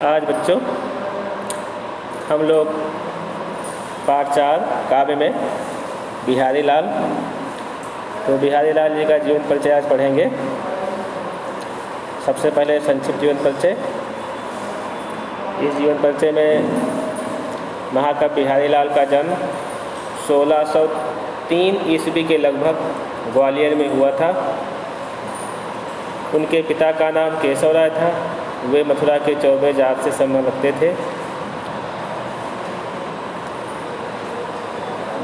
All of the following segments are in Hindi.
आज बच्चों हम लोग पाठ 4 काव्य में बिहारी लाल बिहारी लाल जी का जीवन परिचय आज पढ़ेंगे। सबसे पहले संक्षिप्त जीवन परिचय। इस जीवन परिचय में महाकवि बिहारी लाल का जन्म 1603 ईस्वी के लगभग ग्वालियर में हुआ था। उनके पिता का नाम केशव राय था। वे मथुरा के चौबे जात से संबंध रखते थे।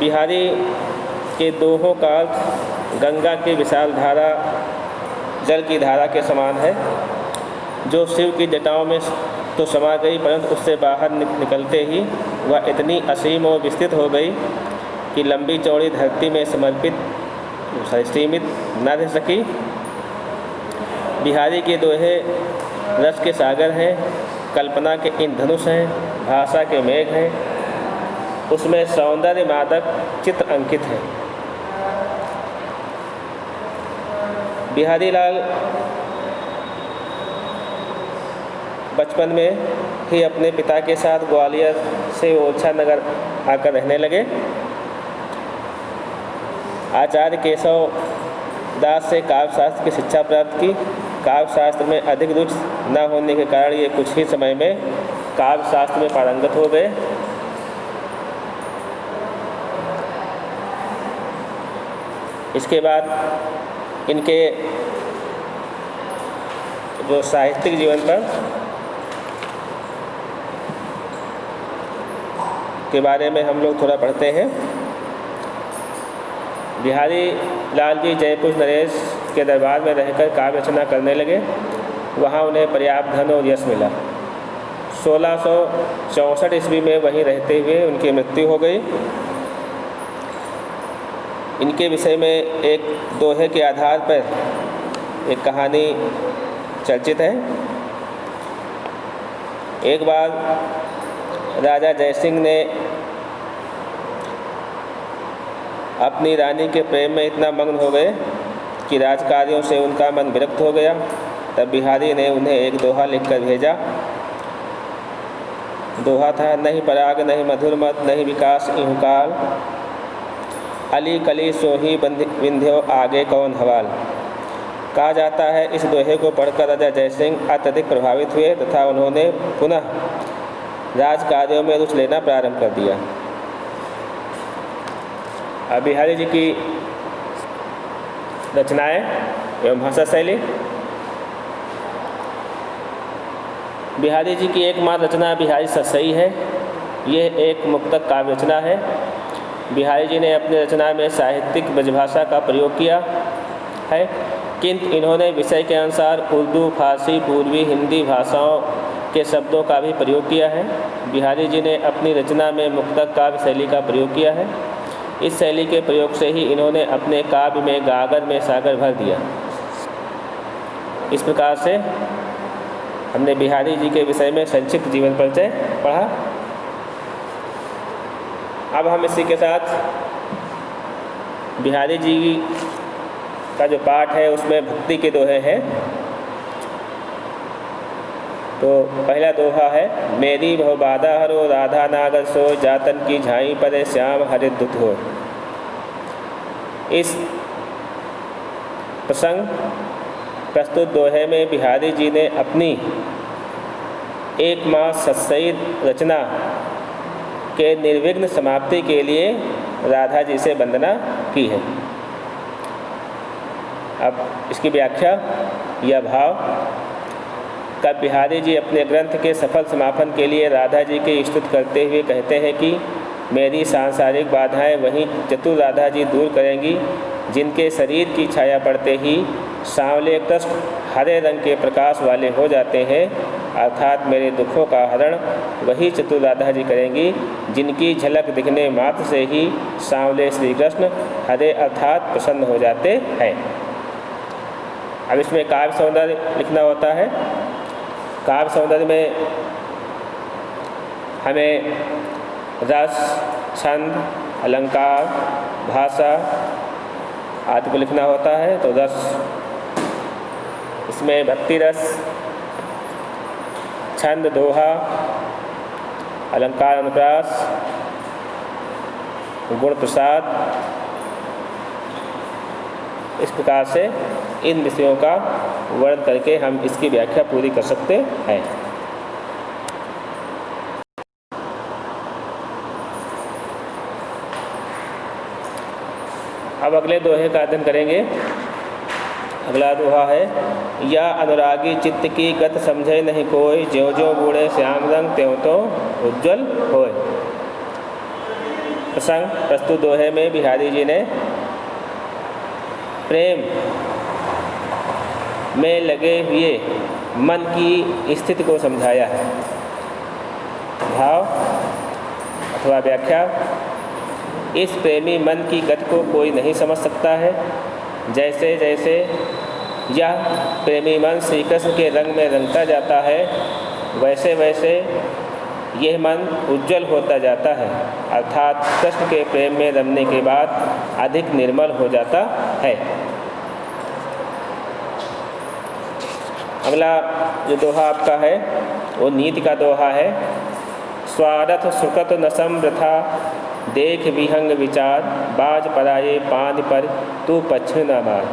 बिहारी के दोहों का अर्थ गंगा की विशाल धारा जल की धारा के समान है, जो शिव की जटाओं में तो समा गई, परंतु उससे बाहर निकलते ही वह इतनी असीम और विस्तृत हो गई कि लंबी चौड़ी धरती में सीमित न रह सकी। बिहारी के दोहे रस के सागर हैं, कल्पना के इंद्रधनुष हैं, भाषा के मेघ हैं, उसमें सौंदर्य मादक चित्र अंकित है। बिहारी लाल बचपन में ही अपने पिता के साथ ग्वालियर से ओरछा नगर आकर रहने लगे। आचार्य केशव दास से काव्य शास्त्र की शिक्षा प्राप्त की। काव्य शास्त्र में अधिक रुचि न होने के कारण ये कुछ ही समय में काव्य शास्त्र में पारंगत हो गए। इसके बाद इनके जो साहित्यिक जीवन पर के बारे में हम लोग थोड़ा पढ़ते हैं। बिहारी लाल जी जयपुर नरेश के दरबार में रहकर काव्य रचना करने लगे। वहाँ उन्हें पर्याप्त धन और यश मिला। 1664 ईस्वी में वहीं रहते हुए उनकी मृत्यु हो गई। इनके विषय में एक दोहे के आधार पर एक कहानी चर्चित है। एक बार राजा जयसिंह ने अपनी रानी के प्रेम में इतना मग्न हो गए कि राजकार्यों से उनका मन विरक्त हो गया। तब बिहारी ने उन्हें एक दोहा लिखकर भेजा। दोहा था, नहीं पराग नहीं मधुर मत नहीं विकास इहु काल, अली कली सोही विंध्यो आगे कौन हवाल। कहा जाता है इस दोहे को पढ़कर राजा जयसिंह अत्यधिक प्रभावित हुए तथा उन्होंने पुनः राजकार्यों में रुचि लेना प्रारंभ कर दिया। बिहारी जी की रचनाएं एवं भाषा शैली। बिहारी जी की एकमात्र रचना बिहारी सतसई है। यह एक मुक्तक काव्य रचना है। बिहारी जी ने अपनी रचना में साहित्यिक ब्रजभाषा का प्रयोग किया है, किंतु इन्होंने विषय के अनुसार उर्दू, फारसी, पूर्वी, हिंदी भाषाओं के शब्दों का भी प्रयोग किया है। बिहारी जी ने अपनी रचना में मुक्तक काव्य शैली का प्रयोग किया है। इस शैली के प्रयोग से ही इन्होंने अपने काव्य में गागर में सागर भर दिया। इस प्रकार से हमने बिहारी जी के विषय में संक्षिप्त जीवन परिचय पढ़ा। अब हम इसी के साथ बिहारी जी का जो पाठ है उसमें भक्ति के दोहे हैं। तो पहला दोहा है, मेरी भव बाधा हरो राधा नागर सो, जातन की झाई परे श्याम हरे दुत हो। इस प्रसंग प्रस्तुत दोहे में बिहारी जी ने अपनी एक मास सतसई रचना के निर्विघ्न समाप्ति के लिए राधा जी से वंदना की है। अब इसकी व्याख्या या भाव। कब बिहारी जी अपने ग्रंथ के सफल समापन के लिए राधा जी की स्तुति करते हुए कहते हैं कि मेरी सांसारिक बाधाएं वहीं चतुर राधा जी दूर करेंगी, जिनके शरीर की छाया पड़ते ही सांवले कृष्ण हरे रंग के प्रकाश वाले हो जाते हैं, अर्थात मेरे दुखों का हरण वही चतुर राधा जी करेंगी, जिनकी झलक दिखने मात्र से ही सांवले श्री कृष्ण हरे अर्थात प्रसन्न हो जाते हैं। अब इसमें काव्य सौंदर्य लिखना होता है। काव्य सौंदर्य में हमें रस, छंद, अलंकार, भाषा आदि को लिखना होता है। तो रस, इसमें भक्ति रस, छंद, दोहा, अलंकार अनुप्रास, गुण प्रसाद, इस प्रकार से इन विषयों का वर्णन करके हम इसकी व्याख्या पूरी कर सकते हैं। अब अगले दोहे का अध्ययन करेंगे। अगला दोहा है, या अनुरागी चित्त की गत समझे नहीं कोई, ज्यों ज्यों बूढ़े श्याम रंग त्यों तो उज्ज्वल होए। प्रसंग प्रस्तुत दोहे में बिहारी जी ने प्रेम में लगे हुए मन की स्थिति को समझाया है। भाव अथवा व्याख्या, इस प्रेमी मन की गति को कोई नहीं समझ सकता है। जैसे जैसे यह प्रेमी मन श्री कृष्ण के रंग में रंगता जाता है, वैसे वैसे यह मन उज्जवल होता जाता है, अर्थात कृष्ण के प्रेम में रमने के बाद अधिक निर्मल हो जाता है। अगला जो दोहा आपका है वो नीति का दोहा है। स्वारथ सुकृत नसम वृथा, देख विहंग विचार, बाज पराये पान पर तू पछ्न न मार।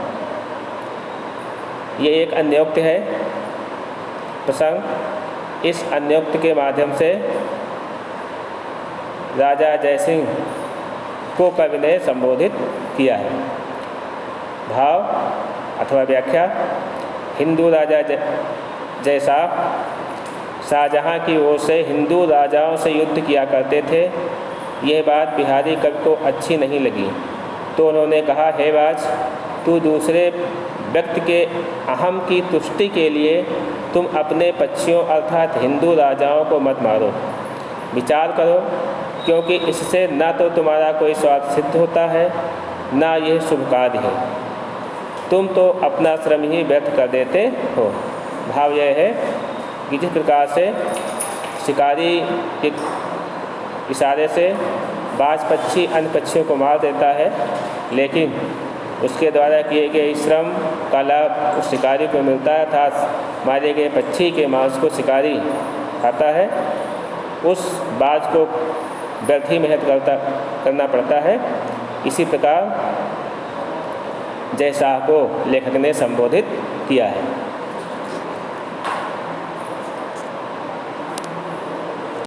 ये एक अन्योक्त है प्रसंग। इस अन्योक्त के माध्यम से राजा जयसिंह को कवि ने संबोधित किया है। भाव अथवा व्याख्या, हिंदू राजा जयशाह शाहजहाँ की ओर से हिंदू राजाओं से युद्ध किया करते थे। यह बात बिहारी कवि को अच्छी नहीं लगी, तो उन्होंने कहा, हे बाज, तू दूसरे व्यक्ति के अहम की तुष्टि के लिए तुम अपने पक्षियों अर्थात हिंदू राजाओं को मत मारो। विचार करो, क्योंकि इससे न तो तुम्हारा कोई स्वार्थ सिद्ध होता है, न यह शुभ कार्य है। तुम तो अपना श्रम ही व्यर्थ कर देते हो। भाव यह है कि जिस प्रकार से शिकारी के इशारे से बाज पक्षी अन्य पक्षियों को मार देता है, लेकिन उसके द्वारा किए गए श्रम का लाभ उस शिकारी को मिलता है, अर्थात मारे गए पक्षी के मांस को शिकारी खाता है, उस बाज को व्यर्थ ही मेहनत करना पड़ता है। इसी प्रकार जयशाह को लेखक ने संबोधित किया है।